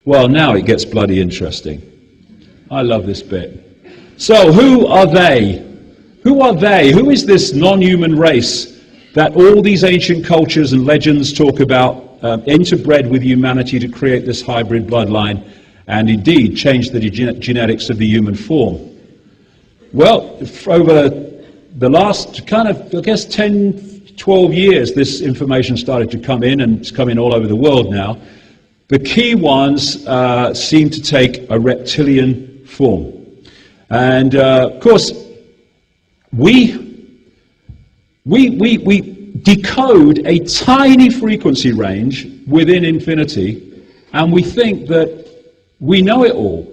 Well, now it gets bloody interesting. I love this bit. So, who are they? Who are they? Who is this non-human race that all these ancient cultures and legends talk about, interbred with humanity to create this hybrid bloodline and indeed change the genetics of the human form? Well, over the last kind of, I guess, 10, 12 years, this information started to come in, and it's coming all over the world now. The key ones seem to take a reptilian form. And of course, we decode a tiny frequency range within infinity, and we think that we know it all.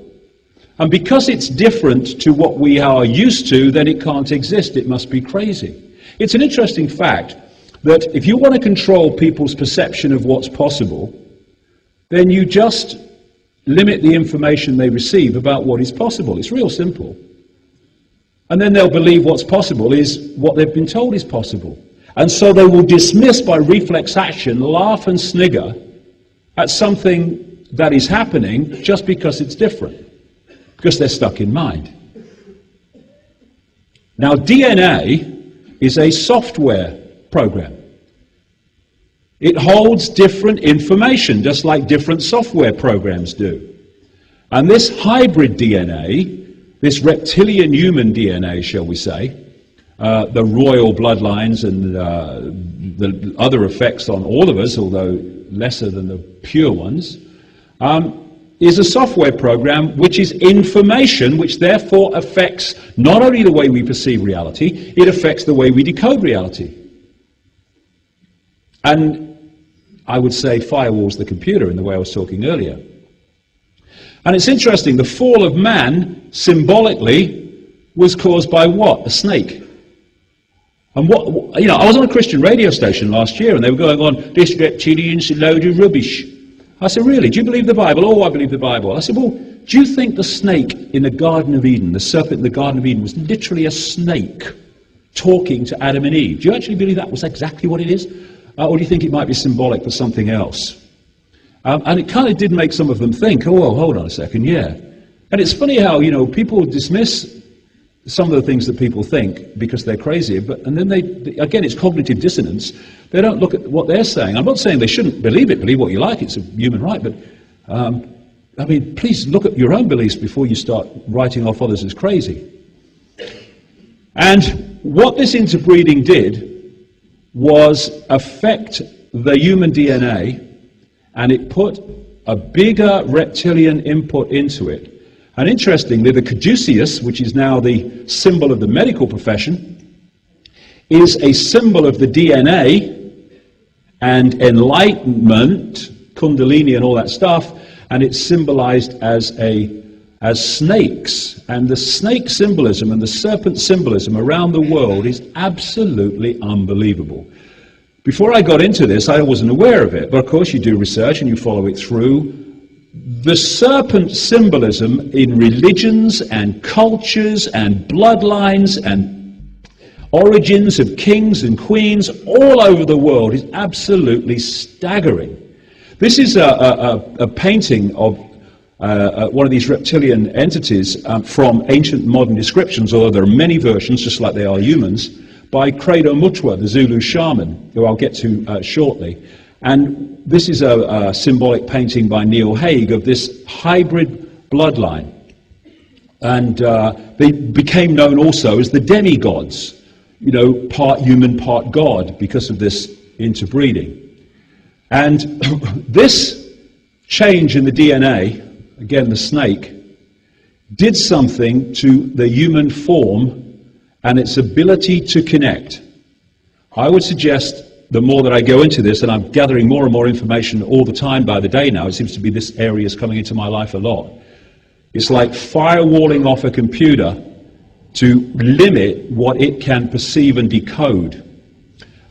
And because it's different to what we are used to, then it can't exist. It must be crazy. It's an interesting fact that if you want to control people's perception of what's possible, then you just limit the information they receive about what is possible. It's real simple. And then they'll believe what's possible is what they've been told is possible. And so they will dismiss by reflex action, laugh and snigger at something that is happening just because it's different, because they're stuck in mind. Now, DNA is a software program. It holds different information, just like different software programs do. And this hybrid DNA, this reptilian human DNA, shall we say, the royal bloodlines and the other effects on all of us, although lesser than the pure ones, is a software program which is information, which therefore affects not only the way we perceive reality, it affects the way we decode reality. And I would say firewalls the computer in the way I was talking earlier. And it's interesting, the fall of man, symbolically, was caused by what? A snake. And what, you know, I was on a Christian radio station last year, and they were going on, this reptilian's a load of rubbish. I said, really, do you believe the Bible? Oh, I believe the Bible. I said, well, do you think the snake in the Garden of Eden, the serpent in the Garden of Eden, was literally a snake talking to Adam and Eve? Do you actually believe that was exactly what it is? Or do you think it might be symbolic for something else? And it kind of did make some of them think, oh, well, hold on a second, yeah. And it's funny how, you know, people dismiss some of the things that people think because they're crazy, and then they, again, it's cognitive dissonance. They don't look at what they're saying. I'm not saying they shouldn't believe it, believe what you like, it's a human right, but, I mean, please look at your own beliefs before you start writing off others as crazy. And what this interbreeding did was affect the human DNA, and it put a bigger reptilian input into it. And interestingly, the caduceus, which is now the symbol of the medical profession, is a symbol of the DNA and enlightenment, kundalini and all that stuff, and it's symbolized as snakes. And the snake symbolism and the serpent symbolism around the world is absolutely unbelievable. Before I got into this, I wasn't aware of it, but of course you do research and you follow it through. The serpent symbolism in religions and cultures and bloodlines and origins of kings and queens all over the world is absolutely staggering. This is a painting of one of these reptilian entities from ancient modern descriptions, although there are many versions, just like they are humans, by Credo Mutwa, the Zulu shaman, who I'll get to shortly. And this is a symbolic painting by Neil Haig of this hybrid bloodline. And they became known also as the demigods, you know, part human, part god, because of this interbreeding. And this change in the DNA, again the snake, did something to the human form and its ability to connect. I would suggest, the more that I go into this, and I'm gathering more and more information all the time by the day now, it seems to be this area is coming into my life a lot. It's like firewalling off a computer to limit what it can perceive and decode.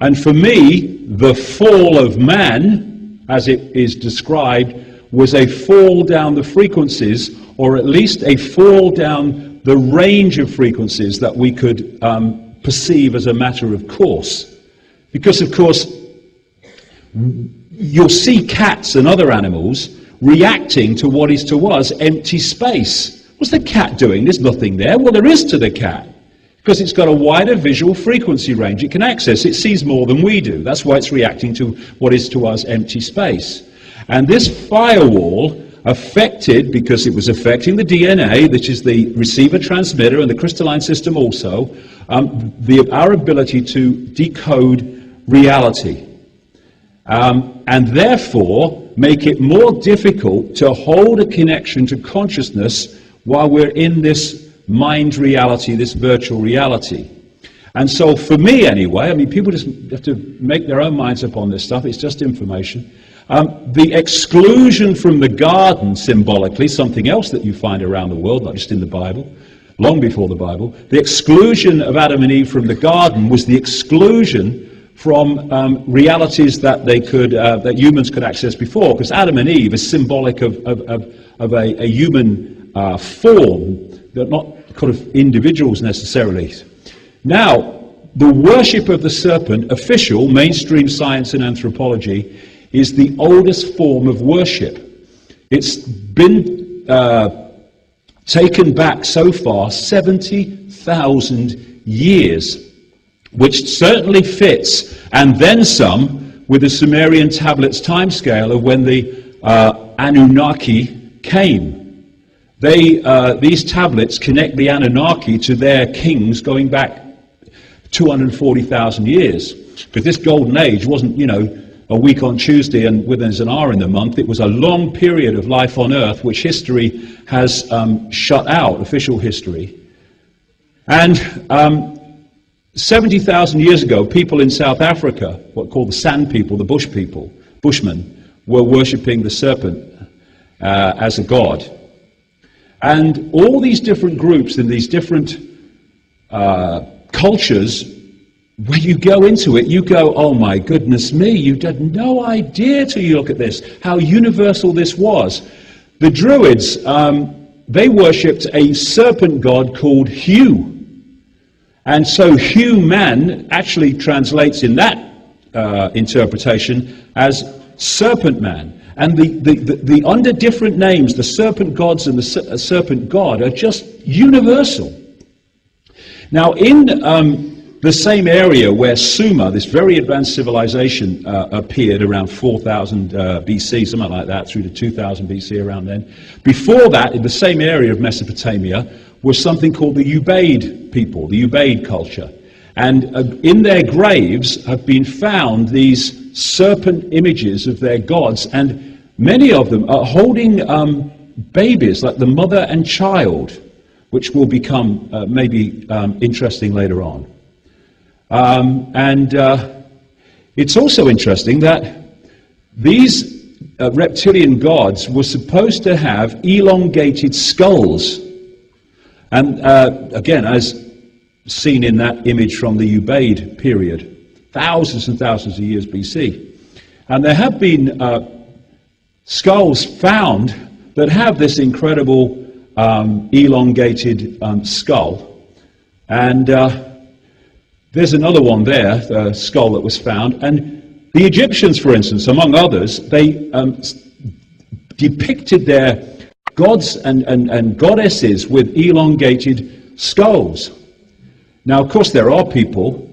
And for me, the fall of man, as it is described, was a fall down the frequencies, or at least a fall down the range of frequencies that we could perceive as a matter of course. Because, of course, you'll see cats and other animals reacting to what is to us empty space. What's the cat doing? There's nothing there. Well, there is to the cat, because it's got a wider visual frequency range it can access. It sees more than we do. That's why it's reacting to what is to us empty space. And this firewall affected, because it was affecting the DNA, which is the receiver-transmitter, and the crystalline system also, our ability to decode reality. And therefore make it more difficult to hold a connection to consciousness while we're in this mind reality, this virtual reality. And so for me anyway, I mean, people just have to make their own minds up on this stuff, it's just information. The exclusion from the garden, symbolically, something else that you find around the world, not just in the Bible, long before the Bible, the exclusion of Adam and Eve from the garden was the exclusion from realities that they could, that humans could access before, because Adam and Eve is symbolic of a human form. They're not kind of individuals necessarily. Now, the worship of the serpent, official mainstream science and anthropology, is the oldest form of worship. It's been taken back so far 70,000 years, which certainly fits, and then some, with the Sumerian tablets timescale of when the Anunnaki came. These tablets connect the Anunnaki to their kings going back 240,000 years. Because this golden age wasn't, you know, a week on Tuesday and within an hour in the month. It was a long period of life on Earth, which history has shut out, official history. And 70,000 years ago, people in South Africa, what called the Sand people, the Bush people, Bushmen, were worshipping the serpent as a god. And all these different groups in these different cultures, when you go into it, you go, oh my goodness me, you had no idea till you look at this, how universal this was. The Druids, they worshipped a serpent god called Hu. And so Hu-man actually translates in that interpretation as serpent man. And the under different names, the serpent gods and the serpent god are just universal. Now in the same area where Sumer, this very advanced civilization, appeared around 4000 BC, something like that, through to 2000 BC around then. Before that, in the same area of Mesopotamia, was something called the Ubaid people, the Ubaid culture. And in their graves have been found these serpent images of their gods, and Many of them are holding babies, like the mother and child, which will become maybe interesting later on. It's also interesting that these reptilian gods were supposed to have elongated skulls. And again, as seen in that image from the Ubaid period, thousands and thousands of years BC. And there have been skulls found that have this incredible elongated skull. And there's another one there, the skull that was found. And the Egyptians, for instance, among others, they depicted their gods and goddesses with elongated skulls. Now, of course, there are people,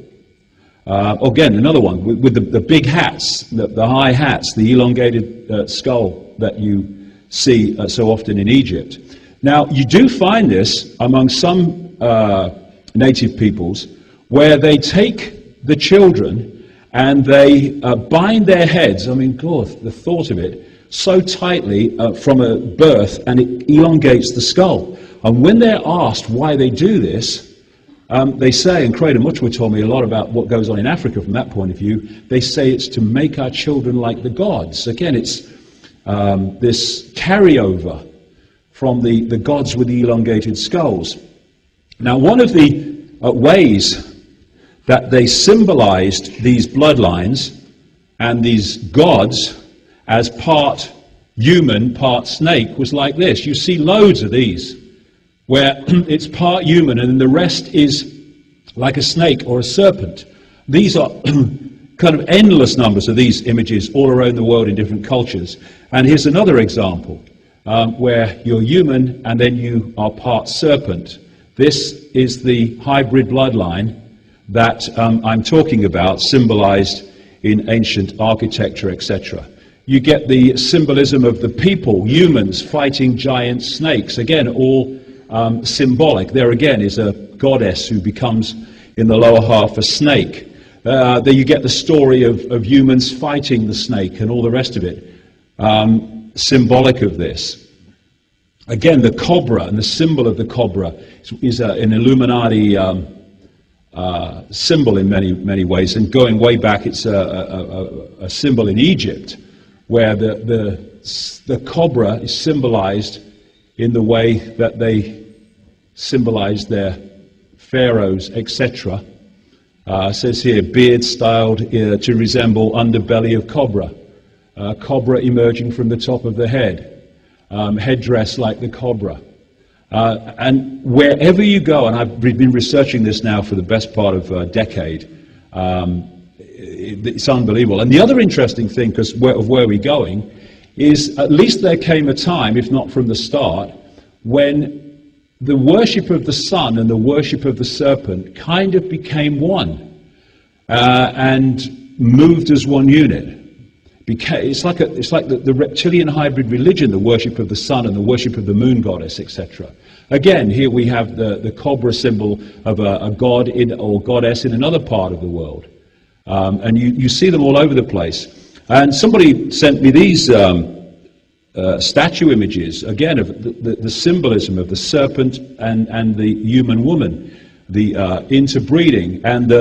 again, another one, with the big hats, the high hats, the elongated skull that you see so often in Egypt. Now, you do find this among some native peoples, where they take the children and they bind their heads, I mean, God, the thought of it, so tightly from a birth, and it elongates the skull. And when they're asked why they do this, they say, and Craig and Muchwa told me a lot about what goes on in Africa from that point of view, they say it's to make our children like the gods. Again, it's this carryover from the gods with the elongated skulls. Now, one of the ways that they symbolized these bloodlines and these gods as part human, part snake was like this. You see loads of these, where it's part human and the rest is like a snake or a serpent. These are kind of endless numbers of these images all around the world in different cultures. And here's another example where you're human and then you are part serpent. This is the hybrid bloodline that I'm talking about, symbolized in ancient architecture, etc. You get the symbolism of the people, humans, fighting giant snakes. Again, all symbolic. There again is a goddess who becomes, in the lower half, a snake. There you get the story of humans fighting the snake and all the rest of it, symbolic of this. Again, the cobra and the symbol of the cobra is an Illuminati symbol in many ways. And going way back, it's a symbol in Egypt, where the cobra is symbolized in the way that they symbolized their pharaohs, etc. Says here, beard styled to resemble underbelly of cobra, cobra emerging from the top of the head, headdress like the cobra. And wherever you go, and I've been researching this now for the best part of a decade, it's unbelievable. And the other interesting thing, because of where we're going, is at least there came a time, if not from the start, when the worship of the sun and the worship of the serpent kind of became one and moved as one unit. It's like the reptilian hybrid religion, the worship of the sun and the worship of the moon goddess, etc. Again, here we have the cobra symbol of a god or goddess in another part of the world. And you see them all over the place. And somebody sent me these statue images, again, of the symbolism of the serpent and the human woman, the interbreeding, and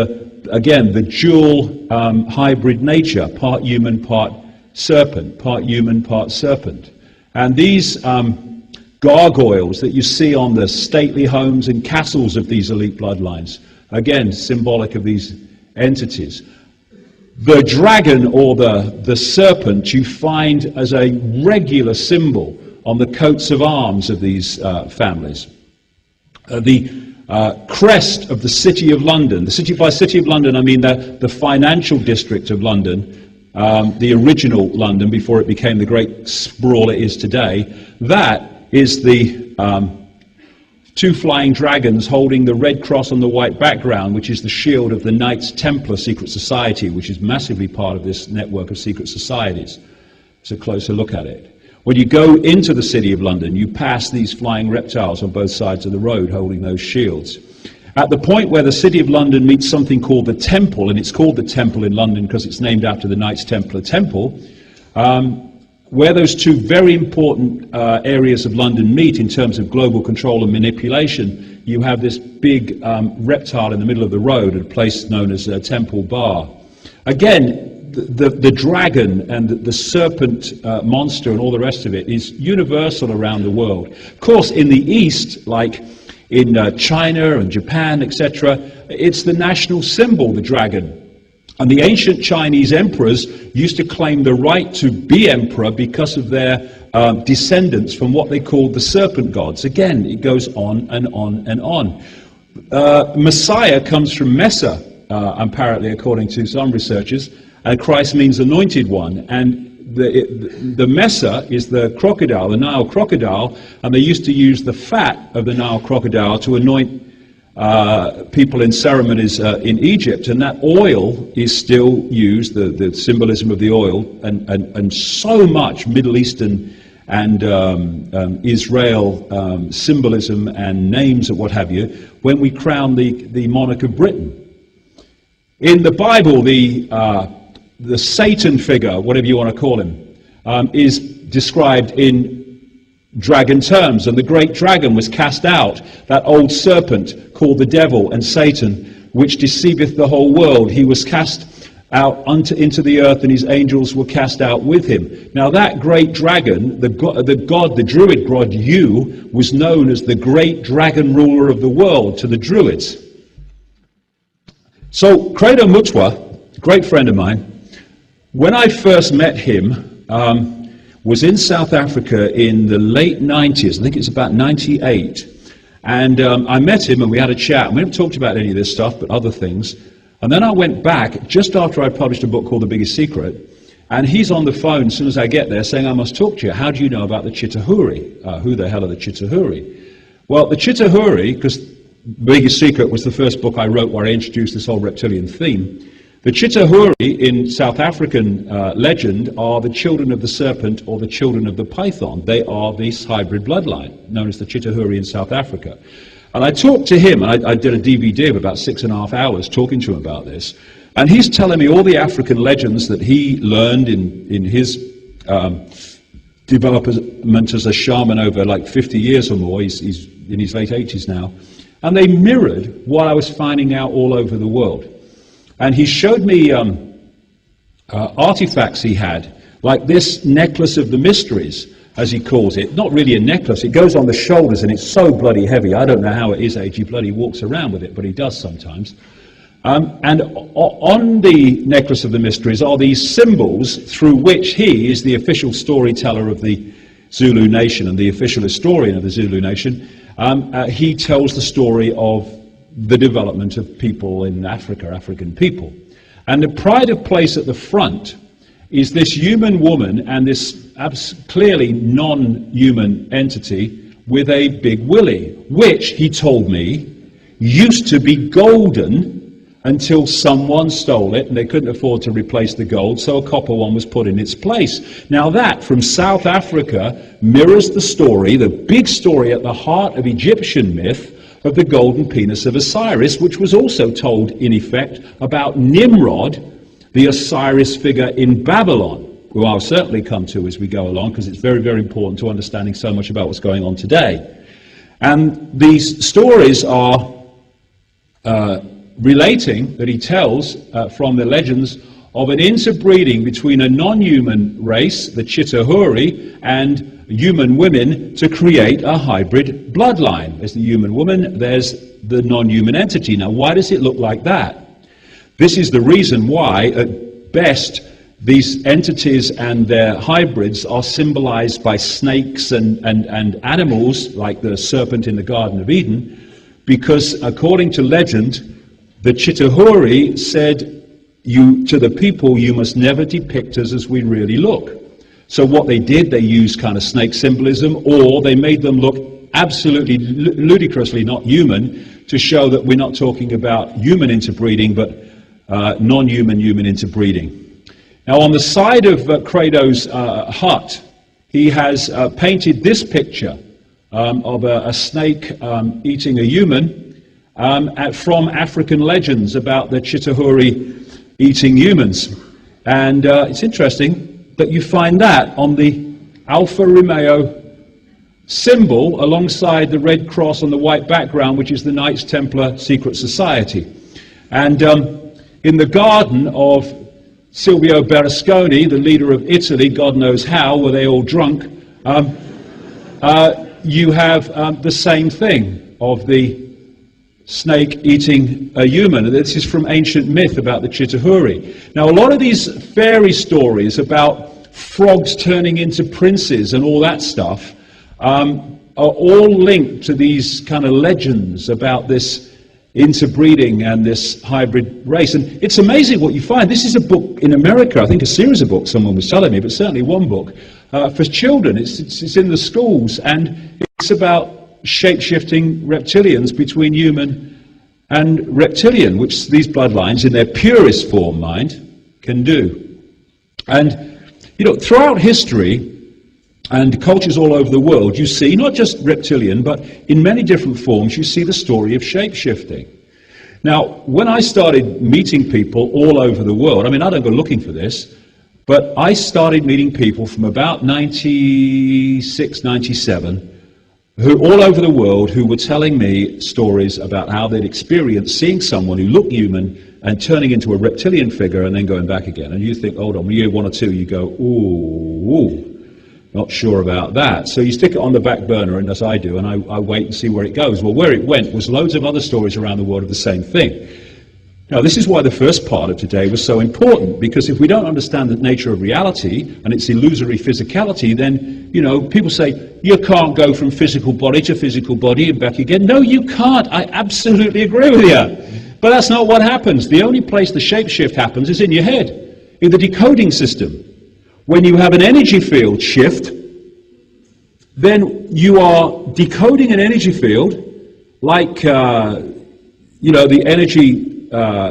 again, the dual hybrid nature, part human, part serpent, part human, part serpent. And these gargoyles that you see on the stately homes and castles of these elite bloodlines, again, symbolic of these entities. The dragon or the serpent you find as a regular symbol on the coats of arms of these families. The crest of the City of London. By City of London, I mean the financial district of London, the original London before it became the great sprawl it is today. That is the two flying dragons holding the red cross on the white background, which is the shield of the Knights Templar secret society, which is massively part of this network of secret societies. It's a closer look at it. When you go into the City of London, you pass these flying reptiles on both sides of the road holding those shields. At the point where the City of London meets something called the Temple, and it's called the Temple in London because it's named after the Knights Templar Temple, where those two very important areas of London meet in terms of global control and manipulation, you have this big reptile in the middle of the road at a place known as Temple Bar. Again, the dragon and the serpent monster and all the rest of it is universal around the world. Of course, in the East, like in China and Japan, etc., it's the national symbol, the dragon. And the ancient Chinese emperors used to claim the right to be emperor because of their descendants from what they called the serpent gods. Again, it goes on and on and on. Messiah comes from Mesa, apparently, according to some researchers, and Christ means anointed one. And the Mesa is the crocodile, the Nile crocodile, and they used to use the fat of the Nile crocodile to anoint people in ceremonies in Egypt, and that oil is still used, the symbolism of the oil, and so much Middle Eastern and Israel symbolism and names and what have you, when we crown the monarch of Britain. In the Bible, the Satan figure, whatever you want to call him, is described in dragon terms, and the great dragon was cast out, that old serpent called the devil and Satan, which deceiveth the whole world. He was cast out into the earth, and his angels were cast out with him. Now that great dragon, the druid god Yu, was known as the great dragon ruler of the world to the druids. So Credo Mutwa, a great friend of mine, when I first met him, was in South Africa in the late 90s, I think it's about 98, and I met him and we had a chat, and we haven't talked about any of this stuff, but other things, and then I went back just after I published a book called The Biggest Secret, and he's on the phone as soon as I get there saying, I must talk to you. How do you know about the Chitahuri? Who the hell are the Chitahuri? Well, the Chitahuri, because The Biggest Secret was the first book I wrote where I introduced this whole reptilian theme. The Chitahuri in South African legend are the children of the serpent or the children of the python. They are this hybrid bloodline, known as the Chitahuri in South Africa. And I talked to him, and I did a DVD of about 6.5 hours talking to him about this, and he's telling me all the African legends that he learned in his development as a shaman over like 50 years or more. He's in his late 80s now. And they mirrored what I was finding out all over the world. And he showed me artifacts he had, like this necklace of the mysteries, as he calls it. Not really a necklace, it goes on the shoulders and it's so bloody heavy. I don't know how it is age, he bloody walks around with it, but he does sometimes. And on the necklace of the mysteries are these symbols through which he is the official storyteller of the Zulu nation and the official historian of the Zulu nation. He tells the story of the development of people in Africa, African people. And the pride of place at the front is this human woman and this clearly non-human entity with a big willy, which, he told me, used to be golden until someone stole it and they couldn't afford to replace the gold, so a copper one was put in its place. Now that, from South Africa, mirrors the story, the big story at the heart of Egyptian myth, of the golden penis of Osiris, which was also told, in effect, about Nimrod, the Osiris figure in Babylon, who I'll certainly come to as we go along, because it's very, very important to understanding so much about what's going on today. And these stories are relating, that he tells from the legends, of an interbreeding between a non-human race, the Chitahuri, and human women to create a hybrid bloodline. There's the human woman, there's the non-human entity. Now, why does it look like that? This is the reason why, at best, these entities and their hybrids are symbolized by snakes and animals, like the serpent in the Garden of Eden, because, according to legend, the Chitahuri said to the people, you must never depict us as we really look. So what they did, they used kind of snake symbolism, or they made them look absolutely ludicrously not human, to show that we're not talking about human interbreeding, but non-human human interbreeding. Now on the side of Credo's hut, he has painted this picture of a snake eating a human from African legends about the Chitahuri eating humans. And it's interesting that you find that on the Alfa Romeo symbol alongside the red cross on the white background, which is the Knights Templar secret society. And in the garden of Silvio Berlusconi, the leader of Italy, God knows how, were they all drunk, you have the same thing of the snake eating a human. This is from ancient myth about the Chitahuri. Now, a lot of these fairy stories about frogs turning into princes and all that stuff are all linked to these kind of legends about this interbreeding and this hybrid race. And it's amazing what you find. This is a book in America, I think a series of books someone was telling me, but certainly one book for children. It's in the schools, and it's about shape-shifting reptilians between human and reptilian, which these bloodlines, in their purest form, mind, can do. And, you know, throughout history and cultures all over the world, you see, not just reptilian, but in many different forms, you see the story of shape-shifting. Now, when I started meeting people all over the world, I mean, I don't go looking for this, but I started meeting people from about 96, 97, who all over the world who were telling me stories about how they'd experienced seeing someone who looked human and turning into a reptilian figure and then going back again. And you think, hold on, when you hear one or two, you go, ooh, not sure about that. So you stick it on the back burner, and as I do, and I wait and see where it goes. Well, where it went was loads of other stories around the world of the same thing. Now, this is why the first part of today was so important, because if we don't understand the nature of reality and its illusory physicality, then, you know, people say, you can't go from physical body to physical body and back again. No, you can't. I absolutely agree with you. But that's not what happens. The only place the shapeshift happens is in your head, in the decoding system. When you have an energy field shift, then you are decoding an energy field like, you know, the energy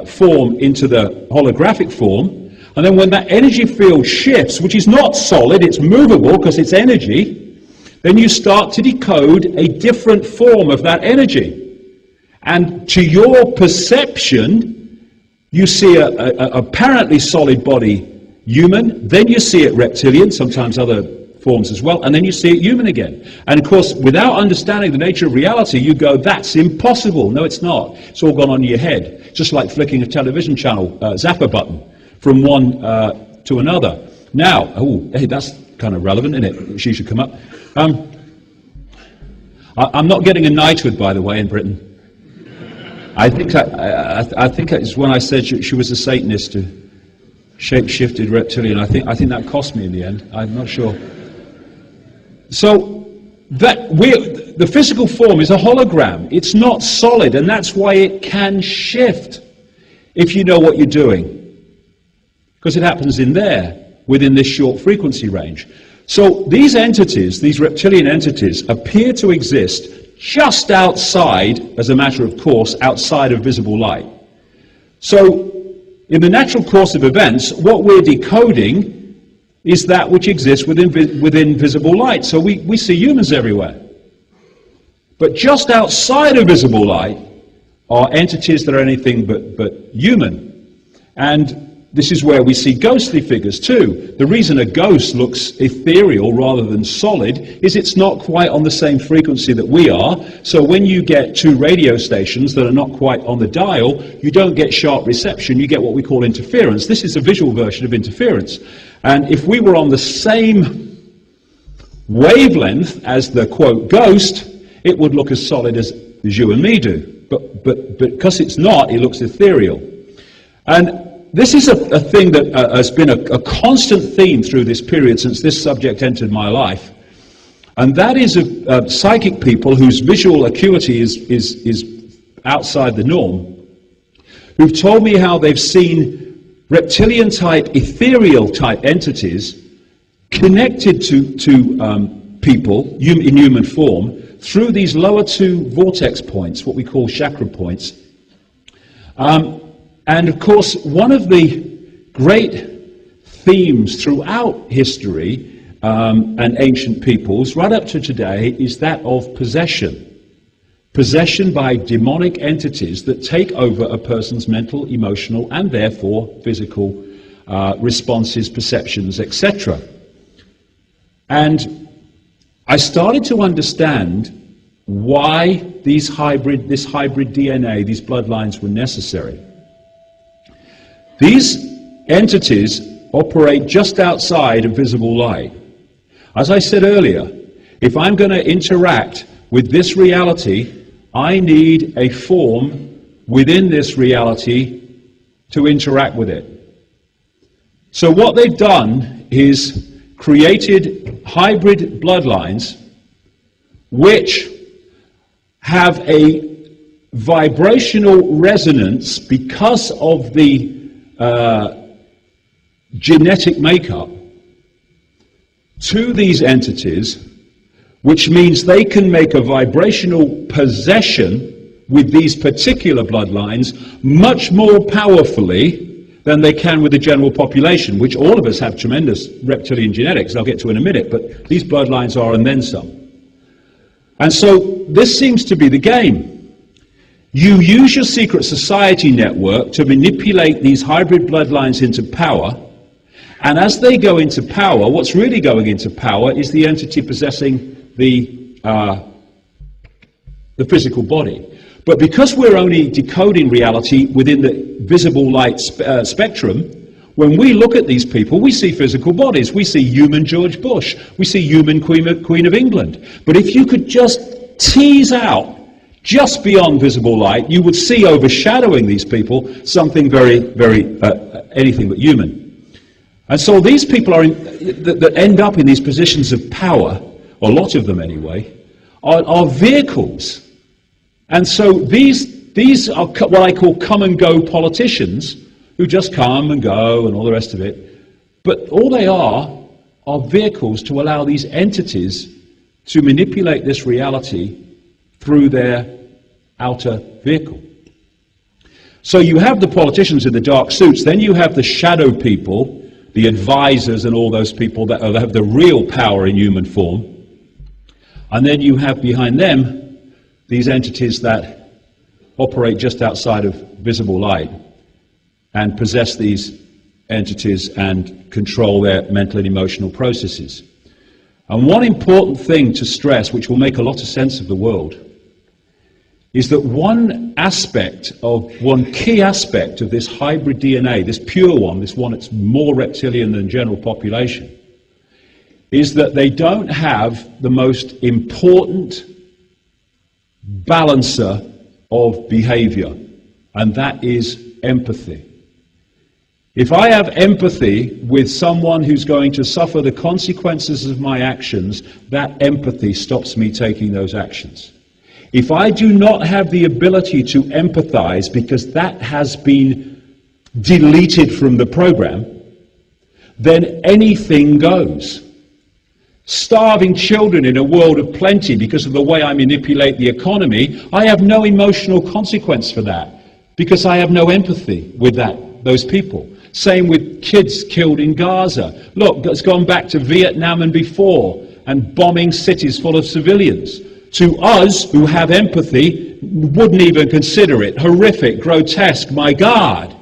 form into the holographic form, and then when that energy field shifts, which is not solid, it's movable because it's energy, then you start to decode a different form of that energy. And to your perception, you see a apparently solid body human, then you see it reptilian, sometimes other forms as well, and then you see it human again. And of course, without understanding the nature of reality, you go, that's impossible. No, it's not. It's all gone on in your head. It's just like flicking a television channel zapper button from one to another. Now, oh, hey, that's kind of relevant, isn't it? She should come up. I'm not getting a knighthood, by the way, in Britain. I think it's when I said she was a Satanist, a shape-shifted reptilian. I think that cost me in the end. I'm not sure. So the physical form is a hologram. It's not solid, and that's why it can shift if you know what you're doing, because it happens in there within this short frequency range. So these entities, these reptilian entities, appear to exist just outside, as a matter of course, outside of visible light. So in the natural course of events, what we're decoding is that which exists within visible light. So we see humans everywhere. But just outside of visible light are entities that are anything but human. And this is where we see ghostly figures too. The reason a ghost looks ethereal rather than solid is it's not quite on the same frequency that we are. So when you get two radio stations that are not quite on the dial, you don't get sharp reception, you get what we call interference. This is a visual version of interference. And if we were on the same wavelength as the, quote, ghost, it would look as solid as you and me do. But because it's not, it looks ethereal. And this is a thing that has been a constant theme through this period since this subject entered my life. And that is psychic people whose visual acuity is outside the norm, who've told me how they've seen reptilian-type, ethereal-type entities connected to people in human form through these lower two vortex points, what we call chakra points. And of course, one of the great themes throughout history and ancient peoples, right up to today, is that of possession. Possession by demonic entities that take over a person's mental, emotional, and therefore physical responses, perceptions, etc. And I started to understand why this hybrid DNA, these bloodlines were necessary. These entities operate just outside of visible light. As I said earlier, if I'm going to interact with this reality, I need a form within this reality to interact with it. So what they've done is created hybrid bloodlines which have a vibrational resonance because of the genetic makeup to these entities, which means they can make a vibrational possession with these particular bloodlines much more powerfully than they can with the general population, which all of us have tremendous reptilian genetics, I'll get to in a minute, but these bloodlines are and then some. And so this seems to be the game. You use your secret society network to manipulate these hybrid bloodlines into power, and as they go into power, what's really going into power is the entity possessing the physical body. But because we're only decoding reality within the visible light spectrum, when we look at these people, we see physical bodies. We see human George Bush. We see human Queen of England. But if you could just tease out, just beyond visible light, you would see overshadowing these people something very, very, anything but human. And so these people are that end up in these positions of power, or a lot of them anyway, are vehicles. And so these are what I call come and go politicians who just come and go and all the rest of it. But all they are vehicles to allow these entities to manipulate this reality through their outer vehicle. So you have the politicians in the dark suits, then you have the shadow people, the advisors and all those people that have the real power in human form. And then you have behind them these entities that operate just outside of visible light and possess these entities and control their mental and emotional processes. And one important thing to stress, which will make a lot of sense of the world, is that one key aspect of this hybrid DNA, this pure one, this one that's more reptilian than general population, is that they don't have the most important balancer of behavior, and that is empathy. If I have empathy with someone who's going to suffer the consequences of my actions, that empathy stops me taking those actions. If I do not have the ability to empathize because that has been deleted from the program, then anything goes. Starving children in a world of plenty because of the way I manipulate the economy, I have no emotional consequence for that because I have no empathy with those people. Same with kids killed in Gaza. Look, it's gone back to Vietnam and before, and bombing cities full of civilians. To us who have empathy, wouldn't even consider it horrific, grotesque, my God.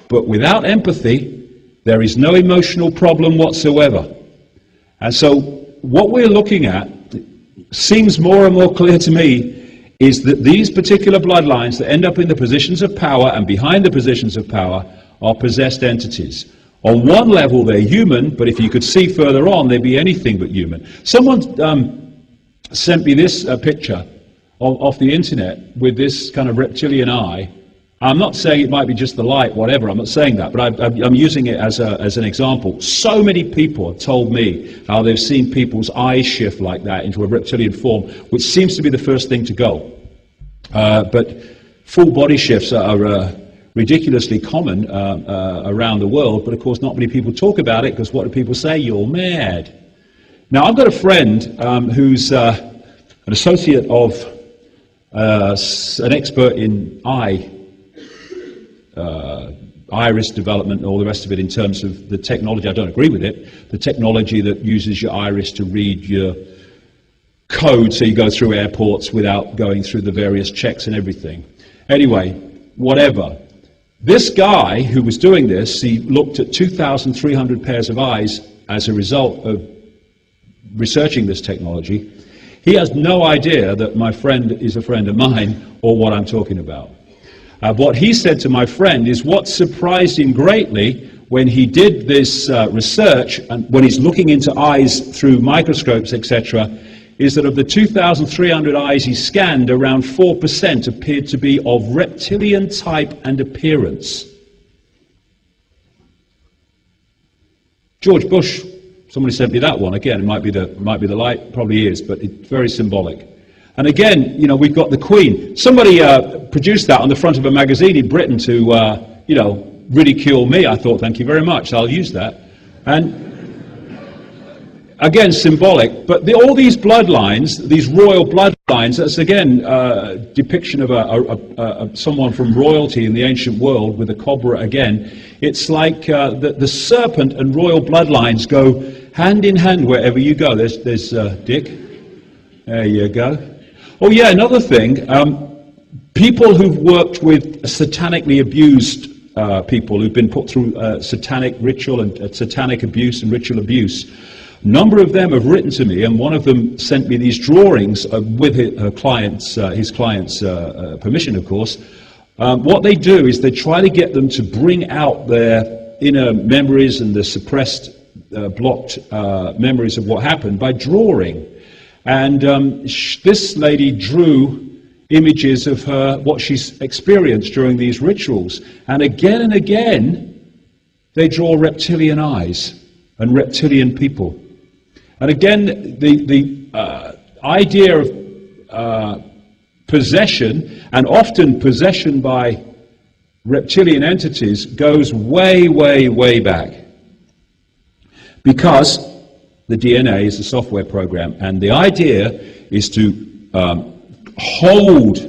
But without empathy, there is no emotional problem whatsoever. And so what we're looking at seems more and more clear to me is that these particular bloodlines that end up in the positions of power and behind the positions of power are possessed entities. On one level they're human, but if you could see further on, they'd be anything but human. Someone sent me this picture off the internet with this kind of reptilian eye. I'm not saying it might be just the light, whatever, I'm not saying that, but I'm using it as an example. So many people have told me how they've seen people's eyes shift like that into a reptilian form, which seems to be the first thing to go. But full body shifts are ridiculously common around the world, but of course not many people talk about it, because what do people say? You're mad. Now I've got a friend who's an associate of an expert in iris development and all the rest of it in terms of the technology. I don't agree with it. The technology that uses your iris to read your code so you go through airports without going through the various checks and everything. Anyway, whatever. This guy who was doing this, he looked at 2,300 pairs of eyes as a result of researching this technology. He has no idea that my friend is a friend of mine or what I'm talking about. What he said to my friend is what surprised him greatly when he did this research, and when he's looking into eyes through microscopes, etc., is that of the 2,300 eyes he scanned, around 4% appeared to be of reptilian type and appearance. George Bush, somebody sent me that one. Again, it might be the light, probably is, but it's very symbolic. And again, you know, we've got the Queen. Somebody produced that on the front of a magazine in Britain to, you know, ridicule me. I thought, thank you very much, I'll use that. And again, symbolic, but all these bloodlines, these royal bloodlines, that's again a depiction of someone from royalty in the ancient world with a cobra again. It's like the serpent and royal bloodlines go hand in hand wherever you go. There's Dick. There you go. Oh yeah, another thing, people who've worked with satanically abused people who've been put through satanic ritual and satanic abuse and ritual abuse. A number of them have written to me, and one of them sent me these drawings with his client's permission, of course. What they do is they try to get them to bring out their inner memories and the suppressed, blocked memories of what happened by drawing. And this lady drew images of what she's experienced during these rituals. And again, they draw reptilian eyes and reptilian people. And again, the idea of possession, and often possession by reptilian entities, goes way, way, way back. Because the DNA is a software program, and the idea is to hold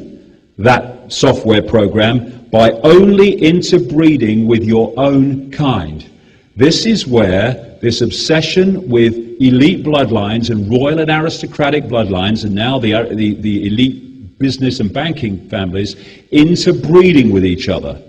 that software program by only interbreeding with your own kind. This is where this obsession with elite bloodlines and royal and aristocratic bloodlines, and now the elite business and banking families, interbreeding with each other.